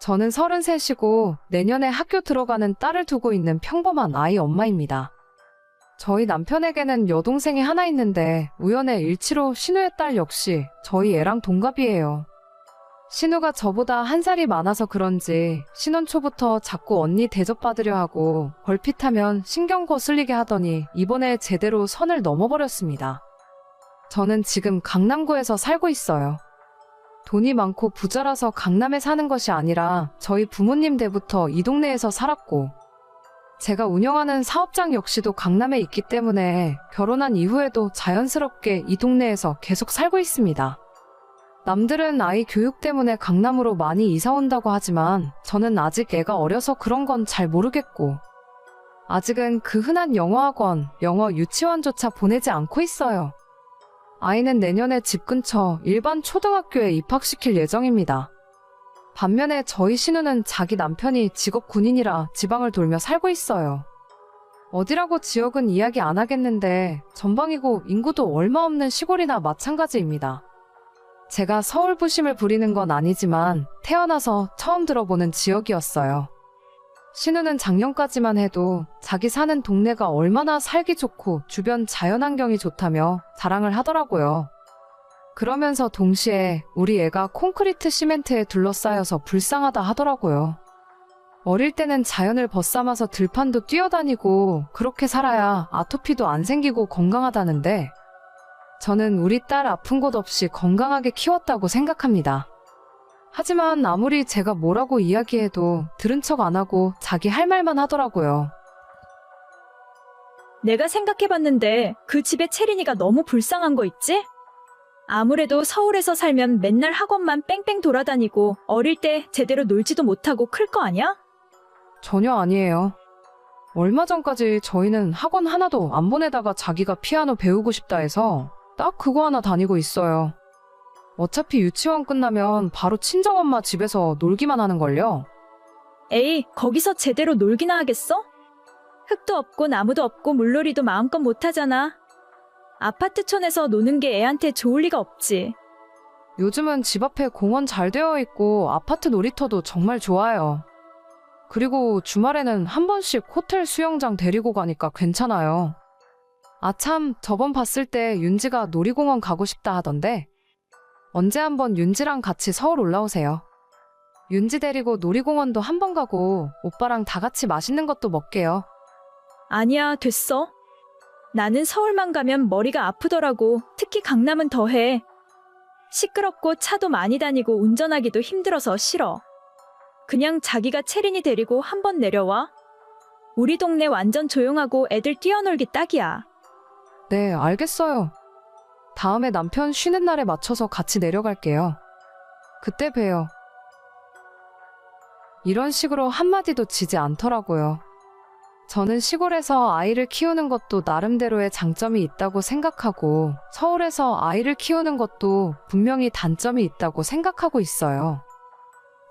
저는 33이고 내년에 학교 들어가는 딸을 두고 있는 평범한 아이 엄마입니다. 저희 남편에게는 여동생이 하나 있는데 우연의 일치로 신우의 딸 역시 저희 애랑 동갑이에요. 신우가 저보다 한 살이 많아서 그런지 신혼 초부터 자꾸 언니 대접받으려 하고 걸핏하면 신경 거슬리게 하더니 이번에 제대로 선을 넘어버렸습니다. 저는 지금 강남구에서 살고 있어요. 돈이 많고 부자라서 강남에 사는 것이 아니라 저희 부모님 때부터 이 동네에서 살았고 제가 운영하는 사업장 역시도 강남에 있기 때문에 결혼한 이후에도 자연스럽게 이 동네에서 계속 살고 있습니다. 남들은 아이 교육 때문에 강남으로 많이 이사 온다고 하지만 저는 아직 애가 어려서 그런 건 잘 모르겠고 아직은 그 흔한 영어학원, 영어 유치원조차 보내지 않고 있어요. 아이는 내년에 집 근처 일반 초등학교에 입학시킬 예정입니다. 반면에 저희 신우는 자기 남편이 직업 군인이라 지방을 돌며 살고 있어요. 어디라고 지역은 이야기 안 하겠는데 전방이고 인구도 얼마 없는 시골이나 마찬가지입니다. 제가 서울 부심을 부리는 건 아니지만 태어나서 처음 들어보는 지역이었어요. 신우는 작년까지만 해도 자기 사는 동네가 얼마나 살기 좋고 주변 자연환경이 좋다며 자랑을 하더라고요. 그러면서 동시에 우리 애가 콘크리트 시멘트에 둘러싸여서 불쌍하다 하더라고요. 어릴 때는 자연을 벗삼아서 들판도 뛰어다니고 그렇게 살아야 아토피도 안 생기고 건강하다는데 저는 우리 딸 아픈 곳 없이 건강하게 키웠다고 생각합니다. 하지만 아무리 제가 뭐라고 이야기해도 들은 척 안 하고 자기 할 말만 하더라고요. 내가 생각해봤는데 그 집에 채린이가 너무 불쌍한 거 있지? 아무래도 서울에서 살면 맨날 학원만 뺑뺑 돌아다니고 어릴 때 제대로 놀지도 못하고 클 거 아니야? 전혀 아니에요. 얼마 전까지 저희는 학원 하나도 안 보내다가 자기가 피아노 배우고 싶다 해서 딱 그거 하나 다니고 있어요. 어차피 유치원 끝나면 바로 친정엄마 집에서 놀기만 하는걸요. 에이, 거기서 제대로 놀기나 하겠어? 흙도 없고 나무도 없고 물놀이도 마음껏 못하잖아. 아파트촌에서 노는 게 애한테 좋을 리가 없지. 요즘은 집 앞에 공원 잘 되어 있고 아파트 놀이터도 정말 좋아요. 그리고 주말에는 한 번씩 호텔 수영장 데리고 가니까 괜찮아요. 아 참, 저번 봤을 때 윤지가 놀이공원 가고 싶다 하던데 언제 한번 윤지랑 같이 서울 올라오세요. 윤지 데리고 놀이공원도 한번 가고 오빠랑 다 같이 맛있는 것도 먹게요. 아니야, 됐어. 나는 서울만 가면 머리가 아프더라고. 특히 강남은 더해. 시끄럽고 차도 많이 다니고 운전하기도 힘들어서 싫어. 그냥 자기가 채린이 데리고 한번 내려와. 우리 동네 완전 조용하고 애들 뛰어놀기 딱이야. 네, 알겠어요. 다음에 남편 쉬는 날에 맞춰서 같이 내려갈게요. 그때 봬요. 이런 식으로 한마디도 지지 않더라고요. 저는 시골에서 아이를 키우는 것도 나름대로의 장점이 있다고 생각하고 서울에서 아이를 키우는 것도 분명히 단점이 있다고 생각하고 있어요.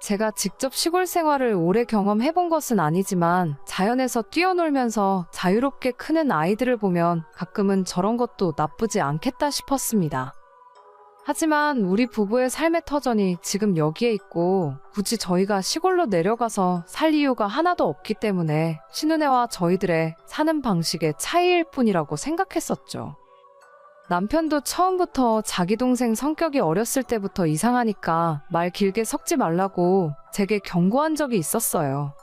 제가 직접 시골 생활을 오래 경험해본 것은 아니지만 자연에서 뛰어놀면서 자유롭게 크는 아이들을 보면 가끔은 저런 것도 나쁘지 않겠다 싶었습니다. 하지만 우리 부부의 삶의 터전이 지금 여기에 있고 굳이 저희가 시골로 내려가서 살 이유가 하나도 없기 때문에 신은혜와 저희들의 사는 방식의 차이일 뿐이라고 생각했었죠. 남편도 처음부터 자기 동생 성격이 어렸을 때부터 이상하니까 말 길게 섞지 말라고 제게 경고한 적이 있었어요.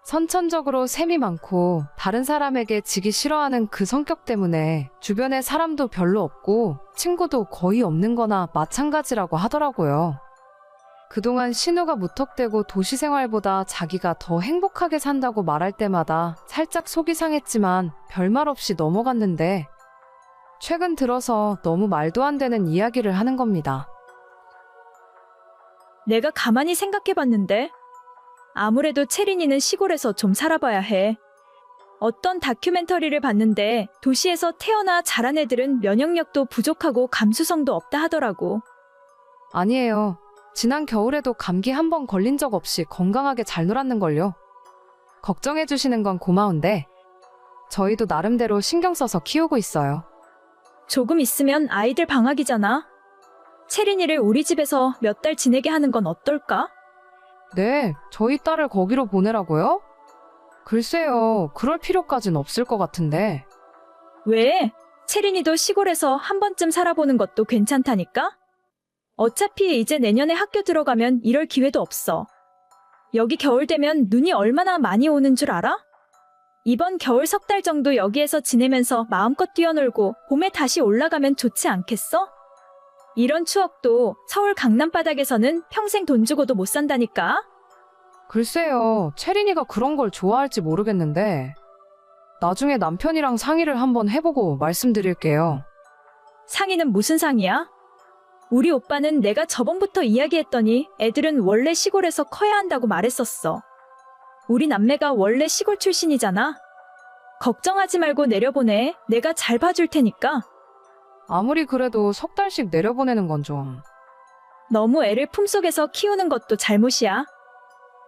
선천적으로 셈이 많고 다른 사람에게 지기 싫어하는 그 성격 때문에 주변에 사람도 별로 없고 친구도 거의 없는 거나 마찬가지라고 하더라고요. 그동안 신우가 무턱대고 도시 생활보다 자기가 더 행복하게 산다고 말할 때마다 살짝 속이 상했지만 별말 없이 넘어갔는데 최근 들어서 너무 말도 안 되는 이야기를 하는 겁니다. 내가 가만히 생각해봤는데 아무래도 채린이는 시골에서 좀 살아봐야 해. 어떤 다큐멘터리를 봤는데 도시에서 태어나 자란 애들은 면역력도 부족하고 감수성도 없다 하더라고. 아니에요. 지난 겨울에도 감기 한 번 걸린 적 없이 건강하게 잘 놀았는걸요. 걱정해 주시는 건 고마운데 저희도 나름대로 신경 써서 키우고 있어요. 조금 있으면 아이들 방학이잖아. 채린이를 우리 집에서 몇 달 지내게 하는 건 어떨까? 네, 저희 딸을 거기로 보내라고요? 글쎄요, 그럴 필요까진 없을 것 같은데. 왜? 채린이도 시골에서 한 번쯤 살아보는 것도 괜찮다니까? 어차피 이제 내년에 학교 들어가면 이럴 기회도 없어. 여기 겨울 되면 눈이 얼마나 많이 오는 줄 알아? 이번 겨울 석 달 정도 여기에서 지내면서 마음껏 뛰어놀고 봄에 다시 올라가면 좋지 않겠어? 이런 추억도 서울 강남 바닥에서는 평생 돈 주고도 못 산다니까? 글쎄요, 채린이가 그런 걸 좋아할지 모르겠는데. 나중에 남편이랑 상의를 한번 해보고 말씀드릴게요. 상의는 무슨 상의야? 우리 오빠는 내가 저번부터 이야기했더니 애들은 원래 시골에서 커야 한다고 말했었어. 우리 남매가 원래 시골 출신이잖아. 걱정하지 말고 내려보내. 내가 잘 봐줄 테니까. 아무리 그래도 석 달씩 내려보내는 건 좀. 너무 애를 품속에서 키우는 것도 잘못이야.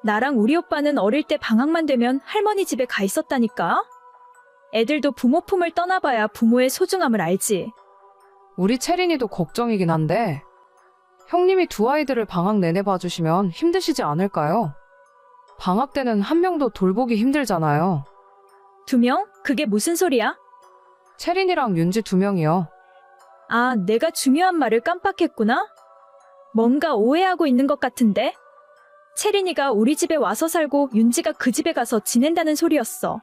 나랑 우리 오빠는 어릴 때 방학만 되면 할머니 집에 가 있었다니까. 애들도 부모 품을 떠나봐야 부모의 소중함을 알지. 우리 채린이도 걱정이긴 한데, 형님이 두 아이들을 방학 내내 봐주시면 힘드시지 않을까요? 방학 때는 한 명도 돌보기 힘들잖아요. 2명? 그게 무슨 소리야? 채린이랑 윤지 2명이요. 아, 내가 중요한 말을 깜빡했구나? 뭔가 오해하고 있는 것 같은데? 채린이가 우리 집에 와서 살고 윤지가 그 집에 가서 지낸다는 소리였어.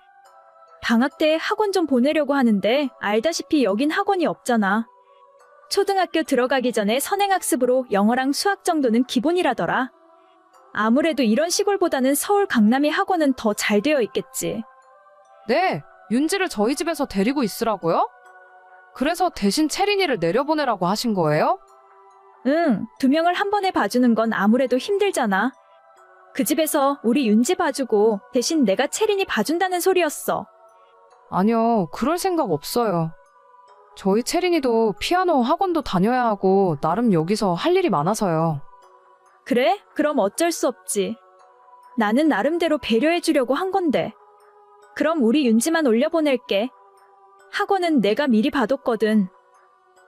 방학 때 학원 좀 보내려고 하는데 알다시피 여긴 학원이 없잖아. 초등학교 들어가기 전에 선행학습으로 영어랑 수학 정도는 기본이라더라. 아무래도 이런 시골보다는 서울 강남의 학원은 더 잘 되어 있겠지. 네, 윤지를 저희 집에서 데리고 있으라고요? 그래서 대신 채린이를 내려보내라고 하신 거예요? 응, 2명을 한 번에 봐주는 건 아무래도 힘들잖아. 그 집에서 우리 윤지 봐주고 대신 내가 채린이 봐준다는 소리였어. 아니요, 그럴 생각 없어요. 저희 채린이도 피아노 학원도 다녀야 하고 나름 여기서 할 일이 많아서요. 그래? 그럼 어쩔 수 없지. 나는 나름대로 배려해주려고 한 건데. 그럼 우리 윤지만 올려보낼게. 학원은 내가 미리 봐뒀거든.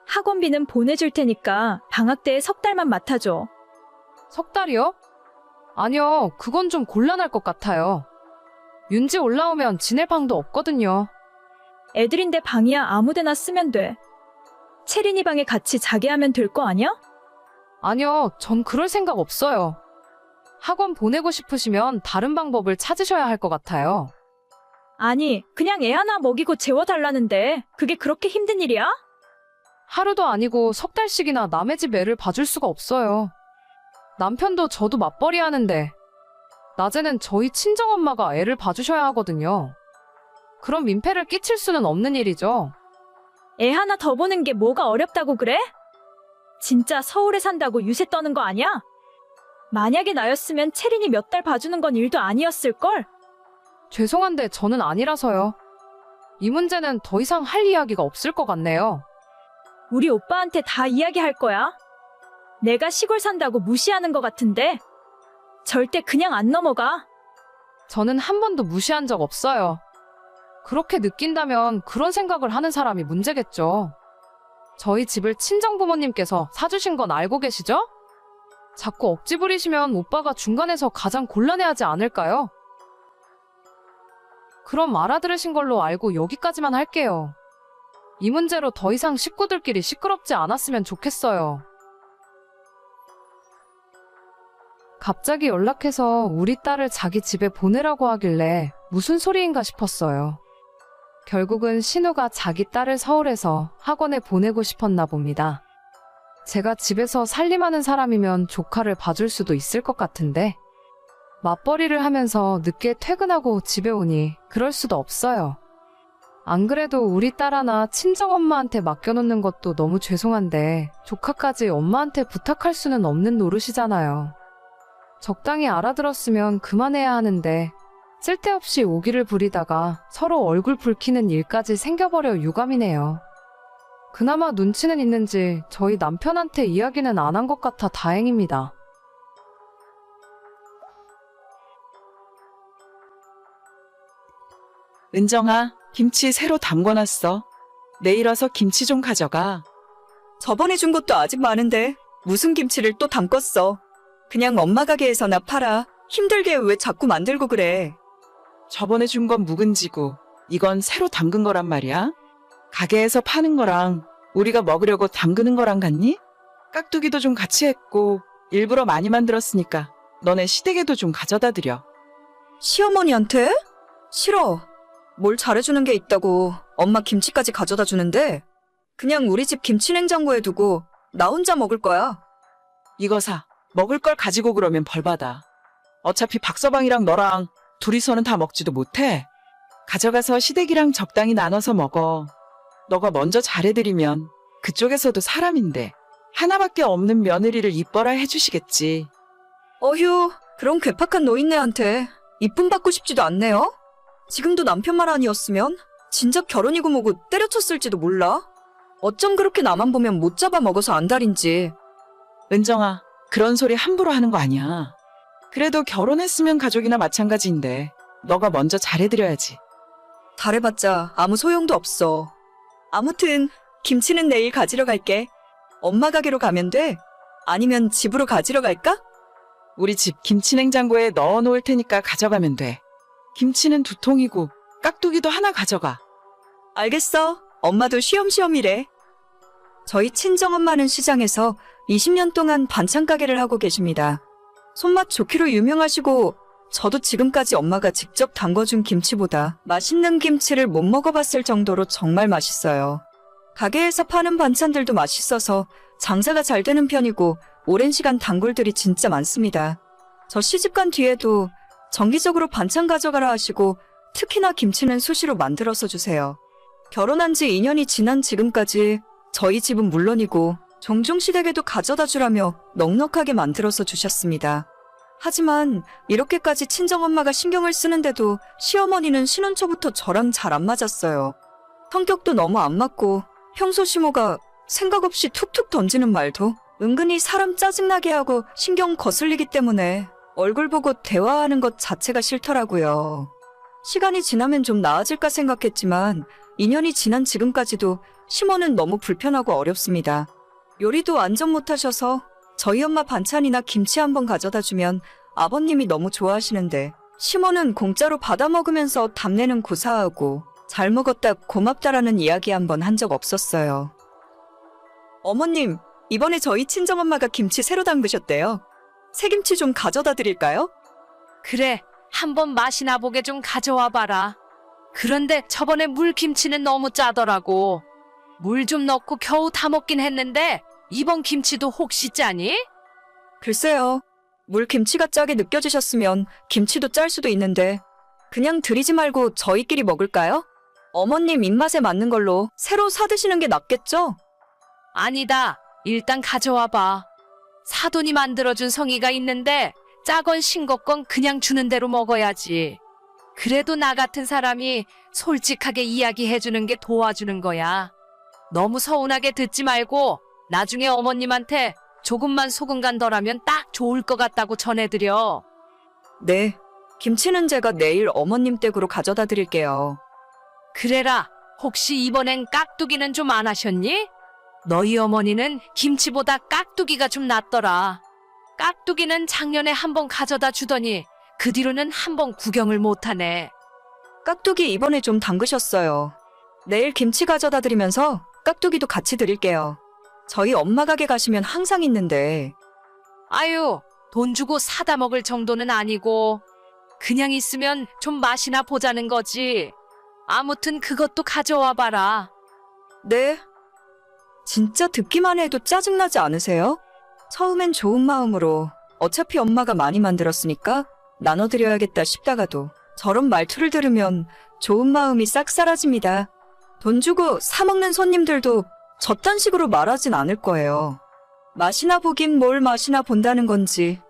학원비는 보내줄 테니까 방학 때 석 달만 맡아줘. 석 달이요? 아니요, 그건 좀 곤란할 것 같아요. 윤지 올라오면 지낼 방도 없거든요. 애들인데 방이야 아무데나 쓰면 돼. 채린이 방에 같이 자게 하면 될 거 아니야? 아니요, 전 그럴 생각 없어요. 학원 보내고 싶으시면 다른 방법을 찾으셔야 할 것 같아요. 아니, 그냥 애 하나 먹이고 재워달라는데 그게 그렇게 힘든 일이야? 하루도 아니고 석 달씩이나 남의 집 애를 봐줄 수가 없어요. 남편도 저도 맞벌이 하는데 낮에는 저희 친정엄마가 애를 봐주셔야 하거든요. 그럼 민폐를 끼칠 수는 없는 일이죠. 애 하나 더 보는 게 뭐가 어렵다고 그래? 진짜 서울에 산다고 유세 떠는 거 아니야? 만약에 나였으면 채린이 몇 달 봐주는 건 일도 아니었을걸? 죄송한데 저는 아니라서요. 이 문제는 더 이상 할 이야기가 없을 것 같네요. 우리 오빠한테 다 이야기할 거야. 내가 시골 산다고 무시하는 것 같은데 절대 그냥 안 넘어가. 저는 한 번도 무시한 적 없어요. 그렇게 느낀다면 그런 생각을 하는 사람이 문제겠죠. 저희 집을 친정부모님께서 사주신 건 알고 계시죠? 자꾸 억지 부리시면 오빠가 중간에서 가장 곤란해하지 않을까요? 그럼 알아들으신 걸로 알고 여기까지만 할게요. 이 문제로 더 이상 식구들끼리 시끄럽지 않았으면 좋겠어요. 갑자기 연락해서 우리 딸을 자기 집에 보내라고 하길래 무슨 소리인가 싶었어요. 결국은 신우가 자기 딸을 서울에서 학원에 보내고 싶었나 봅니다. 제가 집에서 살림하는 사람이면 조카를 봐줄 수도 있을 것 같은데 맞벌이를 하면서 늦게 퇴근하고 집에 오니 그럴 수도 없어요. 안 그래도 우리 딸 하나 친정엄마한테 맡겨놓는 것도 너무 죄송한데 조카까지 엄마한테 부탁할 수는 없는 노릇이잖아요. 적당히 알아들었으면 그만해야 하는데 쓸데없이 오기를 부리다가 서로 얼굴 붉히는 일까지 생겨버려 유감이네요. 그나마 눈치는 있는지 저희 남편한테 이야기는 안 한 것 같아 다행입니다. 은정아, 김치 새로 담궈놨어. 내일 와서 김치 좀 가져가. 저번에 준 것도 아직 많은데 무슨 김치를 또 담궜어. 그냥 엄마 가게에서나 팔아. 힘들게 왜 자꾸 만들고 그래? 저번에 준 건 묵은지고 이건 새로 담근 거란 말이야? 가게에서 파는 거랑 우리가 먹으려고 담그는 거랑 같니? 깍두기도 좀 같이 했고 일부러 많이 만들었으니까 너네 시댁에도 좀 가져다 드려. 시어머니한테? 싫어. 뭘 잘해주는 게 있다고 엄마 김치까지 가져다 주는데 그냥 우리 집 김치 냉장고에 두고 나 혼자 먹을 거야. 이거 사. 먹을 걸 가지고 그러면 벌 받아. 어차피 박서방이랑 너랑 둘이서는 다 먹지도 못해. 가져가서 시댁이랑 적당히 나눠서 먹어. 너가 먼저 잘해드리면 그쪽에서도 사람인데 하나밖에 없는 며느리를 이뻐라 해주시겠지. 어휴, 그런 괴팍한 노인네한테 이쁨 받고 싶지도 않네요. 지금도 남편 말 아니었으면 진작 결혼이고 뭐고 때려쳤을지도 몰라. 어쩜 그렇게 나만 보면 못 잡아 먹어서 안달인지. 은정아, 그런 소리 함부로 하는 거 아니야. 그래도 결혼했으면 가족이나 마찬가지인데 너가 먼저 잘해드려야지. 잘해봤자 아무 소용도 없어. 아무튼 김치는 내일 가지러 갈게. 엄마 가게로 가면 돼? 아니면 집으로 가지러 갈까? 우리 집 김치 냉장고에 넣어 놓을 테니까 가져가면 돼. 김치는 2통이고 깍두기도 하나 가져가. 알겠어. 엄마도 쉬엄쉬엄이래. 저희 친정엄마는 시장에서 20년 동안 반찬 가게를 하고 계십니다. 손맛 좋기로 유명하시고 저도 지금까지 엄마가 직접 담궈준 김치보다 맛있는 김치를 못 먹어봤을 정도로 정말 맛있어요. 가게에서 파는 반찬들도 맛있어서 장사가 잘 되는 편이고 오랜 시간 단골들이 진짜 많습니다. 저 시집간 뒤에도 정기적으로 반찬 가져가라 하시고 특히나 김치는 수시로 만들어서 주세요. 결혼한 지 2년이 지난 지금까지 저희 집은 물론이고 종종 시댁에도 가져다 주라며 넉넉하게 만들어서 주셨습니다. 하지만 이렇게까지 친정엄마가 신경을 쓰는데도 시어머니는 신혼 초부터 저랑 잘 안 맞았어요. 성격도 너무 안 맞고 평소 시모가 생각 없이 툭툭 던지는 말도 은근히 사람 짜증나게 하고 신경 거슬리기 때문에 얼굴 보고 대화하는 것 자체가 싫더라고요. 시간이 지나면 좀 나아질까 생각했지만 2년이 지난 지금까지도 시모는 너무 불편하고 어렵습니다. 요리도 완전 못하셔서 저희 엄마 반찬이나 김치 한번 가져다 주면 아버님이 너무 좋아하시는데 시모는 공짜로 받아 먹으면서 답내는 고사하고 잘 먹었다 고맙다라는 이야기 한번 한 적 없었어요. 어머님, 이번에 저희 친정엄마가 김치 새로 담그셨대요. 새김치 좀 가져다 드릴까요? 그래, 한번 맛이나 보게 좀 가져와 봐라. 그런데 저번에 물김치는 너무 짜더라고. 물 좀 넣고 겨우 다 먹긴 했는데 이번 김치도 혹시 짜니? 글쎄요. 물 김치가 짜게 느껴지셨으면 김치도 짤 수도 있는데 그냥 드리지 말고 저희끼리 먹을까요? 어머님 입맛에 맞는 걸로 새로 사드시는 게 낫겠죠? 아니다. 일단 가져와 봐. 사돈이 만들어준 성의가 있는데 짜건 싱겁건 그냥 주는 대로 먹어야지. 그래도 나 같은 사람이 솔직하게 이야기해주는 게 도와주는 거야. 너무 서운하게 듣지 말고 나중에 어머님한테 조금만 소금 간 덜하면 딱 좋을 것 같다고 전해드려. 네. 김치는 제가 내일 어머님 댁으로 가져다 드릴게요. 그래라. 혹시 이번엔 깍두기는 좀 안 하셨니? 너희 어머니는 김치보다 깍두기가 좀 낫더라. 깍두기는 작년에 한번 가져다 주더니 그 뒤로는 한번 구경을 못하네. 깍두기 이번에 좀 담그셨어요. 내일 김치 가져다 드리면서 깍두기도 같이 드릴게요. 저희 엄마 가게 가시면 항상 있는데. 아유, 돈 주고 사다 먹을 정도는 아니고 그냥 있으면 좀 맛이나 보자는 거지. 아무튼 그것도 가져와 봐라. 네. 진짜 듣기만 해도 짜증나지 않으세요? 처음엔 좋은 마음으로 어차피 엄마가 많이 만들었으니까 나눠드려야겠다 싶다가도 저런 말투를 들으면 좋은 마음이 싹 사라집니다. 돈 주고 사먹는 손님들도 저딴 식으로 말하진 않을 거예요. 맛이나 보긴 뭘 맛이나 본다는 건지.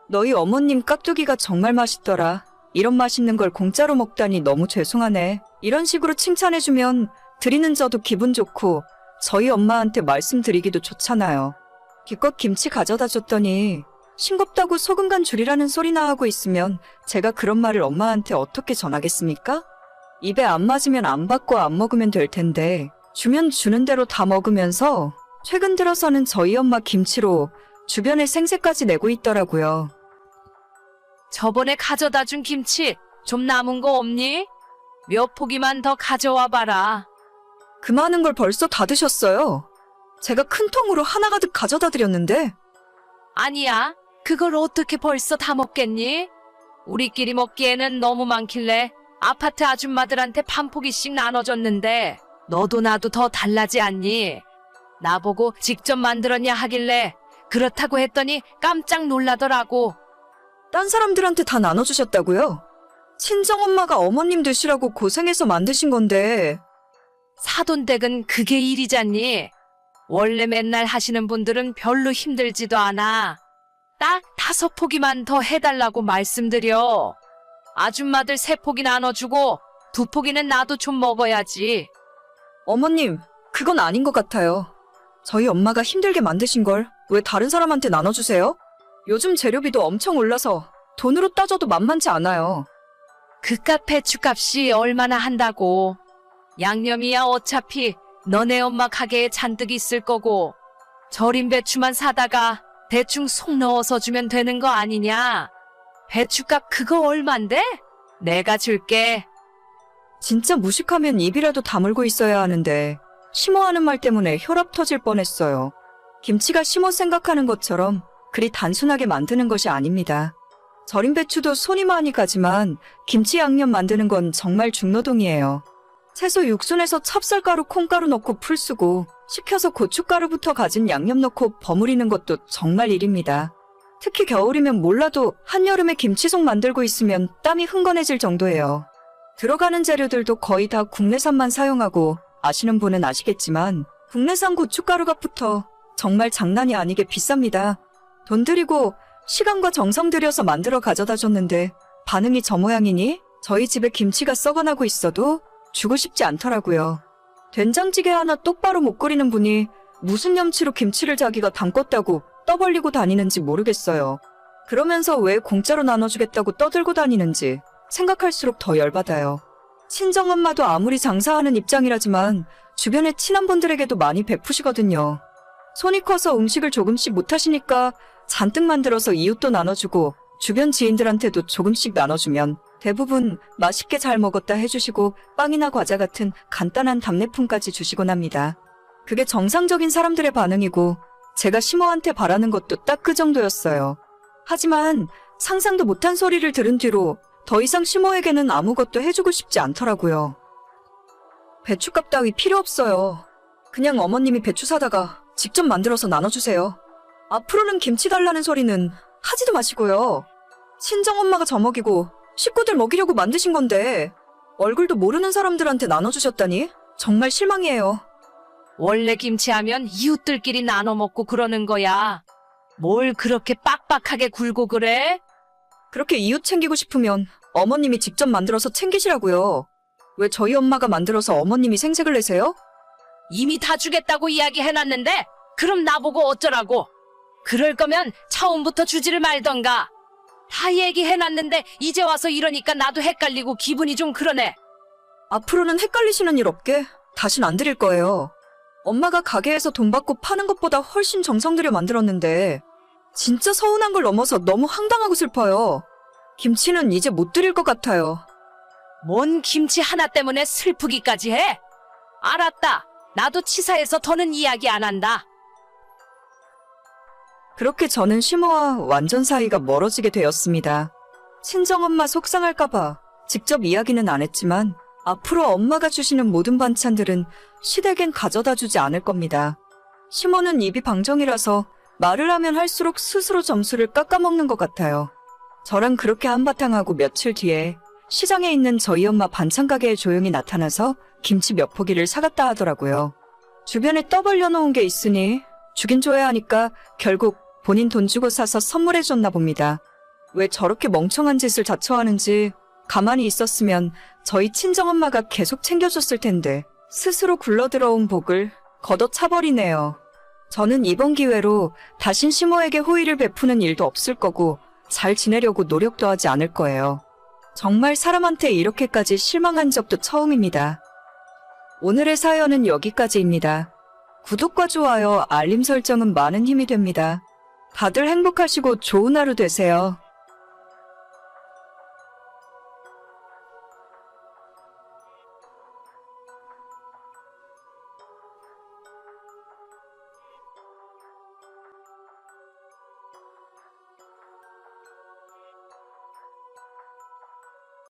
너희 어머님 깍두기가 정말 맛있더라. 이런 맛있는 걸 공짜로 먹다니 너무 죄송하네. 이런 식으로 칭찬해주면 드리는 저도 기분 좋고 저희 엄마한테 말씀드리기도 좋잖아요. 기껏 김치 가져다 줬더니 싱겁다고 소금 간 줄이라는 소리나 하고 있으면 제가 그런 말을 엄마한테 어떻게 전하겠습니까? 입에 안 맞으면 안 받고 안 먹으면 될 텐데 주면 주는 대로 다 먹으면서 최근 들어서는 저희 엄마 김치로 주변에 생색까지 내고 있더라고요. 저번에 가져다 준 김치 좀 남은 거 없니? 몇 포기만 더 가져와 봐라. 그 많은 걸 벌써 다 드셨어요. 제가 큰 통으로 하나 가득 가져다 드렸는데. 아니야. 그걸 어떻게 벌써 다 먹겠니? 우리끼리 먹기에는 너무 많길래 아파트 아줌마들한테 반 포기씩 나눠줬는데 너도 나도 더 달라지 않니? 나보고 직접 만들었냐 하길래 그렇다고 했더니 깜짝 놀라더라고. 딴 사람들한테 다 나눠주셨다고요? 친정엄마가 어머님 드시라고 고생해서 만드신 건데. 사돈댁은 그게 일이잖니. 원래 맨날 하시는 분들은 별로 힘들지도 않아. 딱 5포기만 더 해달라고 말씀드려. 아줌마들 3포기 나눠주고 2포기는 나도 좀 먹어야지. 어머님, 그건 아닌 것 같아요. 저희 엄마가 힘들게 만드신 걸 왜 다른 사람한테 나눠주세요? 요즘 재료비도 엄청 올라서 돈으로 따져도 만만치 않아요. 그깟 배추값이 얼마나 한다고. 양념이야 어차피 너네 엄마 가게에 잔뜩 있을 거고 절인 배추만 사다가 대충 속 넣어서 주면 되는 거 아니냐. 배추값 그거 얼만데? 내가 줄게. 진짜 무식하면 입이라도 다물고 있어야 하는데 심오하는 말 때문에 혈압 터질 뻔했어요. 김치가 심오 생각하는 것처럼 그리 단순하게 만드는 것이 아닙니다. 절인 배추도 손이 많이 가지만 김치 양념 만드는 건 정말 중노동이에요. 채소 육순에서 찹쌀가루, 콩가루 넣고 풀 쓰고 식혀서 고춧가루부터 가진 양념 넣고 버무리는 것도 정말 일입니다. 특히 겨울이면 몰라도 한여름에 김치속 만들고 있으면 땀이 흥건해질 정도예요. 들어가는 재료들도 거의 다 국내산만 사용하고 아시는 분은 아시겠지만 국내산 고춧가루 값부터 정말 장난이 아니게 비쌉니다. 돈 들이고 시간과 정성 들여서 만들어 가져다 줬는데 반응이 저 모양이니 저희 집에 김치가 썩어나고 있어도 주고 싶지 않더라고요. 된장찌개 하나 똑바로 못 끓이는 분이 무슨 염치로 김치를 자기가 담궜다고 떠벌리고 다니는지 모르겠어요. 그러면서 왜 공짜로 나눠주겠다고 떠들고 다니는지 생각할수록 더 열받아요. 친정엄마도 아무리 장사하는 입장이라지만 주변에 친한 분들에게도 많이 베푸시거든요. 손이 커서 음식을 조금씩 못하시니까 잔뜩 만들어서 이웃도 나눠주고 주변 지인들한테도 조금씩 나눠주면 대부분 맛있게 잘 먹었다 해주시고 빵이나 과자 같은 간단한 답례품까지 주시곤 합니다. 그게 정상적인 사람들의 반응이고 제가 심호한테 바라는 것도 딱 그 정도였어요. 하지만 상상도 못한 소리를 들은 뒤로 더 이상 심호에게는 아무것도 해주고 싶지 않더라고요. 배추값 따위 필요 없어요. 그냥 어머님이 배추 사다가 직접 만들어서 나눠주세요. 앞으로는 김치 달라는 소리는 하지도 마시고요. 친정엄마가 저 먹이고 식구들 먹이려고 만드신 건데 얼굴도 모르는 사람들한테 나눠주셨다니 정말 실망이에요. 원래 김치하면 이웃들끼리 나눠 먹고 그러는 거야. 뭘 그렇게 빡빡하게 굴고 그래? 그렇게 이웃 챙기고 싶으면 어머님이 직접 만들어서 챙기시라고요. 왜 저희 엄마가 만들어서 어머님이 생색을 내세요? 이미 다 주겠다고 이야기해놨는데 그럼 나보고 어쩌라고. 그럴 거면 처음부터 주지를 말던가. 다 얘기해놨는데 이제 와서 이러니까 나도 헷갈리고 기분이 좀 그러네. 앞으로는 헷갈리시는 일 없게 다신 안 드릴 거예요. 엄마가 가게에서 돈 받고 파는 것보다 훨씬 정성 들여 만들었는데 진짜 서운한 걸 넘어서 너무 황당하고 슬퍼요. 김치는 이제 못 드릴 것 같아요. 뭔 김치 하나 때문에 슬프기까지 해? 알았다. 나도 치사해서 더는 이야기 안 한다. 그렇게 저는 심호와 완전 사이가 멀어지게 되었습니다. 친정엄마 속상할까봐 직접 이야기는 안 했지만 앞으로 엄마가 주시는 모든 반찬들은 시댁엔 가져다 주지 않을 겁니다. 심호는 입이 방정이라서 말을 하면 할수록 스스로 점수를 깎아먹는 것 같아요. 저랑 그렇게 한바탕하고 며칠 뒤에 시장에 있는 저희 엄마 반찬 가게에 조용히 나타나서 김치 몇 포기를 사갔다 하더라고요. 주변에 떠벌려 놓은 게 있으니 주긴 줘야 하니까 결국 본인 돈 주고 사서 선물해 줬나 봅니다. 왜 저렇게 멍청한 짓을 자처하는지 가만히 있었으면 저희 친정엄마가 계속 챙겨줬을 텐데 스스로 굴러들어온 복을 걷어차버리네요. 저는 이번 기회로 다신 심호에게 호의를 베푸는 일도 없을 거고 잘 지내려고 노력도 하지 않을 거예요. 정말 사람한테 이렇게까지 실망한 적도 처음입니다. 오늘의 사연은 여기까지입니다. 구독과 좋아요, 알림 설정은 많은 힘이 됩니다. 다들 행복하시고 좋은 하루 되세요.